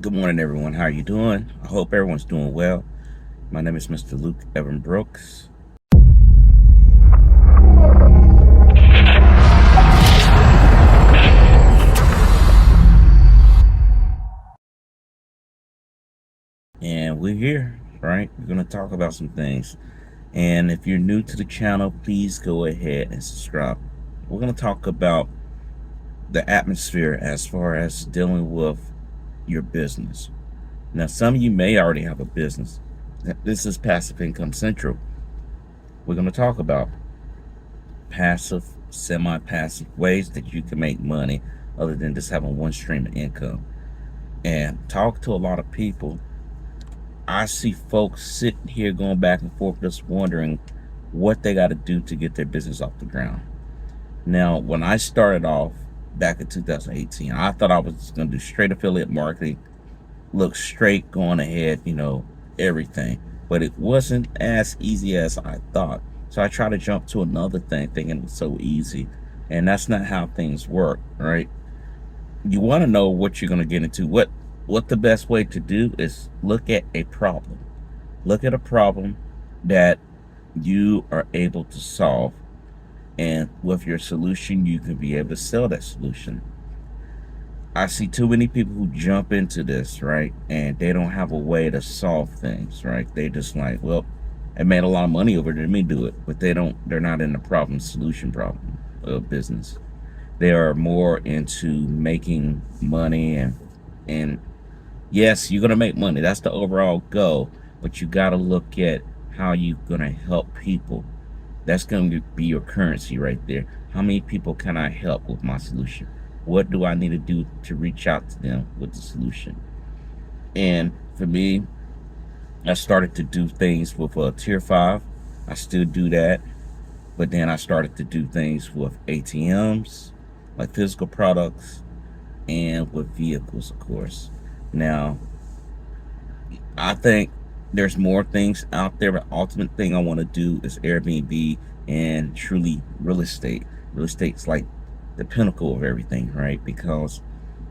Good morning, everyone. How are you doing? I hope everyone's doing well. My name is Mr. Luke Evan Brooks. And we're here, right? We're going to talk about some things. And if you're new to the channel, please go ahead and subscribe. We're going to talk about the atmosphere as far as dealing with your business. Now, some of you may already have a business. This is Passive Income Central. We're going to talk about passive, semi-passive ways that you can make money other than just having one stream of income. And talk to a lot of people. I see folks sitting here going back and forth just wondering what they got to do to get their business off the ground. Now, when I started off back in 2018, I thought I was going to do straight affiliate marketing, look straight, going ahead, everything. But it wasn't as easy as I thought. So I tried to jump to another thing thinking it was so easy. And that's not how things work, right? You want to know what you're going to get into. What the best way to do is look at a problem. Look at a problem that you are able to solve. And with your solution, you can be able to sell that solution. I see too many people who jump into this, right? And they don't have a way to solve things, right? They just like, well, I made a lot of money over there, let me do it. But they're not in the problem solution problem of business. They are more into making money and yes, you're gonna make money. That's the overall goal, but you gotta look at how you're gonna help people. That's gonna be your currency right there. How many people can I help with my solution? What do I need to do to reach out to them with the solution? And for me, I started to do things with tier 5. I still do that. But then I started to do things with ATMs, like physical products, and with vehicles, of course. Now, I think there's more things out there, but ultimate thing I want to do is Airbnb and truly real estate. Real estate's like the pinnacle of everything, right? Because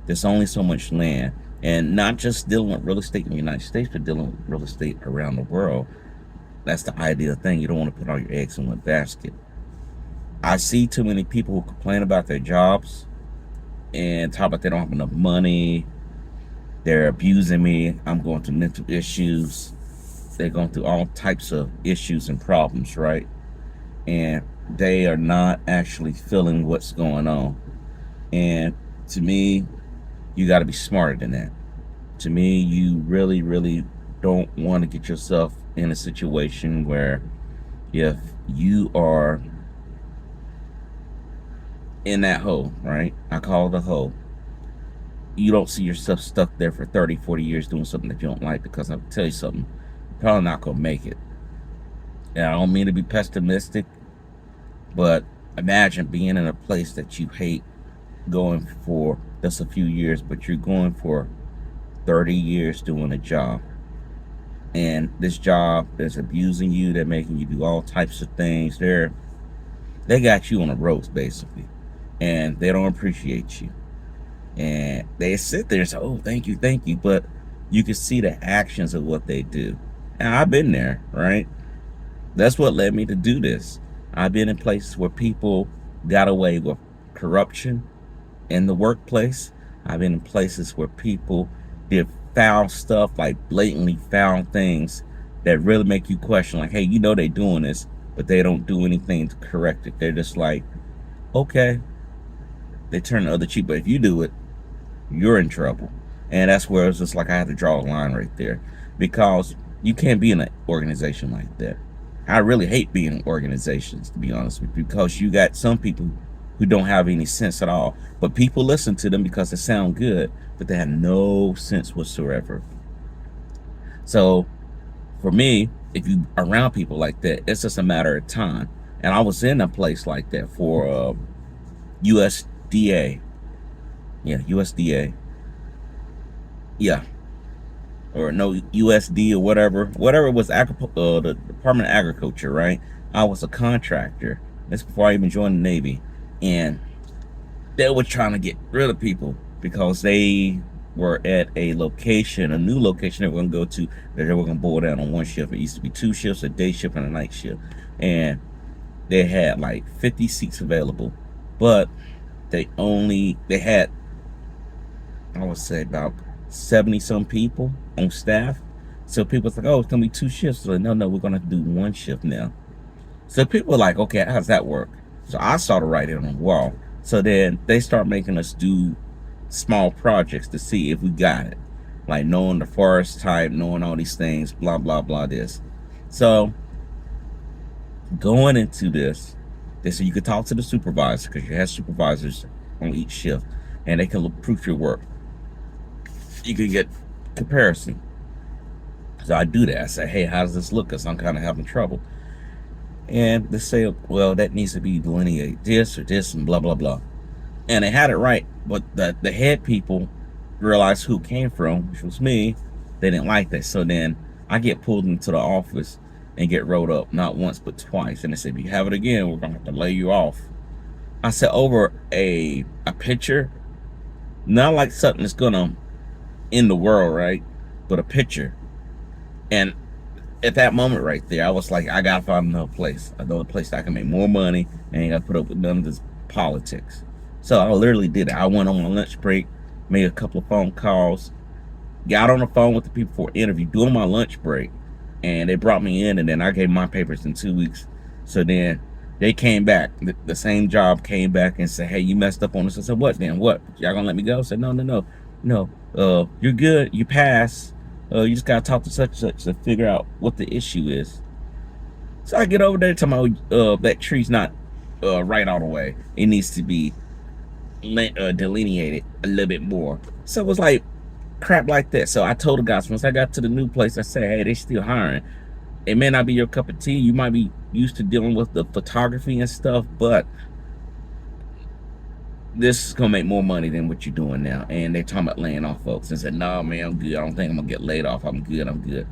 there's only so much land, and not just dealing with real estate in the United States, but dealing with real estate around the world. That's the ideal thing. You don't want to put all your eggs in one basket. I see too many people who complain about their jobs and talk about they don't have enough money. They're abusing me. I'm going through mental issues. They're going through all types of issues and problems, right? And they are not actually feeling what's going on. And to me, you got to be smarter than that. To me, you really, really don't want to get yourself in a situation where if you are in that hole, right? I call it a hole. You don't see yourself stuck there for 30, 40 years doing something that you don't like, because I'll tell you something, you're probably not going to make it. And I don't mean to be pessimistic, but imagine being in a place that you hate, going for just a few years, but you're going for 30 years doing a job. And this job is abusing you. They're making you do all types of things. They got you on the ropes, basically. And they don't appreciate you. And they sit there and say, oh, thank you, but you can see the actions of what they do. And I've been there, right? That's what led me to do this. I've been in places where people got away with corruption in the workplace. I've been in places where people did foul stuff, like blatantly foul things that really make you question, like, hey, they're doing this, but they don't do anything to correct it. They're just like, okay, they turn the other cheek, but if you do it, you're in trouble. And that's where it's just like I had to draw a line right there, because you can't be in an organization like that. I really hate being in organizations, to be honest with you, because you got some people who don't have any sense at all, but people listen to them because they sound good, but they have no sense whatsoever. So for me, if you around people like that, it's just a matter of time. And I was in a place like that for USDA. Yeah, USDA. Yeah. Or no, USD or whatever was the Department of Agriculture, right? I was a contractor. That's before I even joined the Navy. And they were trying to get rid of people because they were at a location, a new location that we're gonna go to, that they were gonna boil down on one shift. It used to be 2 shifts, a day shift and a night shift, and they had like 50 seats available, but they had, I would say, about 70 some people on staff. So people was like, oh, it's gonna be 2 shifts. So like, no, we're gonna do 1 shift now. So people were like, okay, how does that work? So I saw the writing on the wall. So then they start making us do small projects to see if we got it, like knowing the forest type, knowing all these things, blah blah blah. This, so going into this, they said you could talk to the supervisor, because you have supervisors on each shift, and they can proof your work. You can get comparison. So I do that. I say, hey, how does this look? Because I'm kind of having trouble. And they say, well, that needs to be delineated this or this and blah blah blah. And they had it right, but the head people realized who it came from, which was me. They didn't like that. So then I get pulled into the office and get rolled up, not once but twice. And they said, if you have it again, we're gonna have to lay you off. I said, over a picture, not like something that's gonna end the world, right? But a picture. And at that moment right there, I was like, I gotta find another place that I can make more money and ain't gotta put up with none of this politics. So I literally did it. I went on my lunch break, made a couple of phone calls, got on the phone with the people for an interview during my lunch break, and they brought me in, and then I gave my papers in 2 weeks. So then they came back, the same job came back and said, hey, you messed up on this. I said, what then? What? Y'all gonna let me go? I said, no. You're good, you pass. You just gotta talk to such and such to figure out what the issue is. So I get over there to my that tree's not right all the way. It needs to be delineated a little bit more. So it was like crap like that. So I told the guys, once I got to the new place, I said, hey, they still hiring. It may not be your cup of tea. You might be used to dealing with the photography and stuff, but this is gonna make more money than what you're doing now. And they talking about laying off folks. And said, no, man, I'm good. I don't think I'm gonna get laid off. I'm good.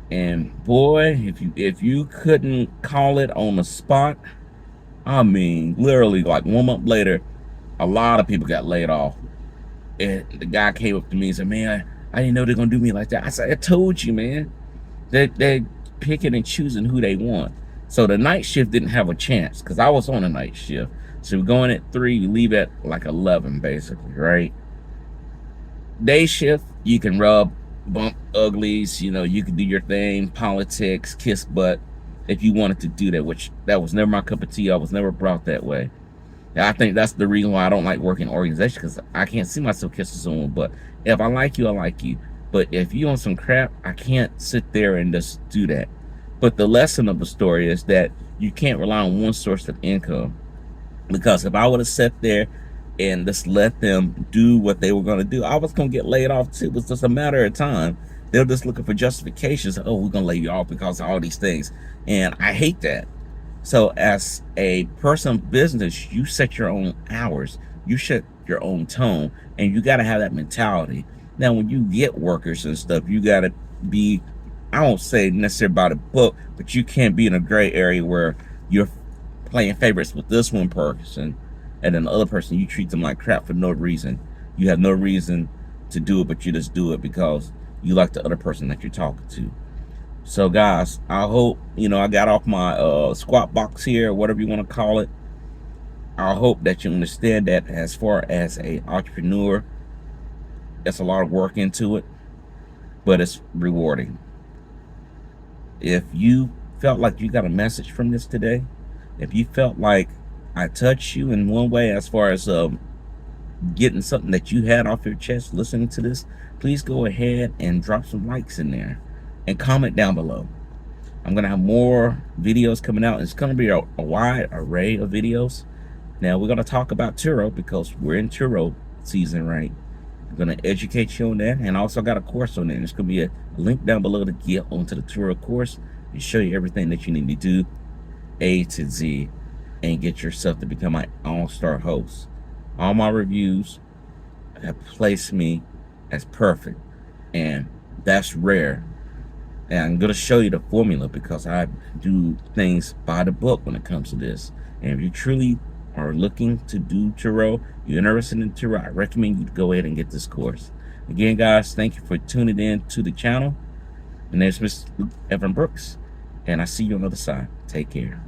And boy, if you couldn't call it on the spot, I mean, literally like 1 month later, a lot of people got laid off. And the guy came up to me and said, man, I didn't know they're gonna do me like that. I said, I told you, man. They're picking and choosing who they want. So the night shift didn't have a chance, because I was on a night shift. So we're going at 3, we leave at like 11, basically, right? Day shift, you can rub, bump uglies, you can do your thing, politics, kiss butt, if you wanted to do that, which that was never my cup of tea. I was never brought that way. And I think that's the reason why I don't like working in organizations, because I can't see myself kissing someone. But if I like you, I like you. But if you on some crap, I can't sit there and just do that. But the lesson of the story is that you can't rely on one source of income. Because if I would have sat there and just let them do what they were going to do, I was going to get laid off too. It was just a matter of time. They're just looking for justifications. Oh, we're going to lay you off because of all these things. And I hate that. So as a person of business, you set your own hours, you set your own tone, and you got to have that mentality. Now, when you get workers and stuff, you got to be, I won't say necessarily by the book, but you can't be in a gray area where you're playing favorites with this one person, and then the other person, you treat them like crap for no reason. You have no reason to do it, but you just do it because you like the other person that you're talking to. So guys, I hope, I got off my squat box here, whatever you want to call it. I hope that you understand that as far as a entrepreneur, that's a lot of work into it, but it's rewarding. If you felt like you got a message from this today, if you felt like I touched you in one way as far as getting something that you had off your chest listening to this, please go ahead and drop some likes in there and comment down below. I'm gonna have more videos coming out. It's gonna be a wide array of videos. Now we're gonna talk about Turo because we're in Turo season, right? I'm gonna educate you on that, and I also got a course on it. There's gonna be a link down below to get onto the Turo course and show you everything that you need to do A to Z and get yourself to become my all-star host. All my reviews have placed me as perfect, and that's rare. And I'm going to show you the formula because I do things by the book when it comes to this. And if you truly are looking to do Turo, you're interested in Turo, I recommend you to go ahead and get this course. Again, guys, thank you for tuning in to the channel. And there's Mr. Evan Brooks, and I see you on the other side. Take care.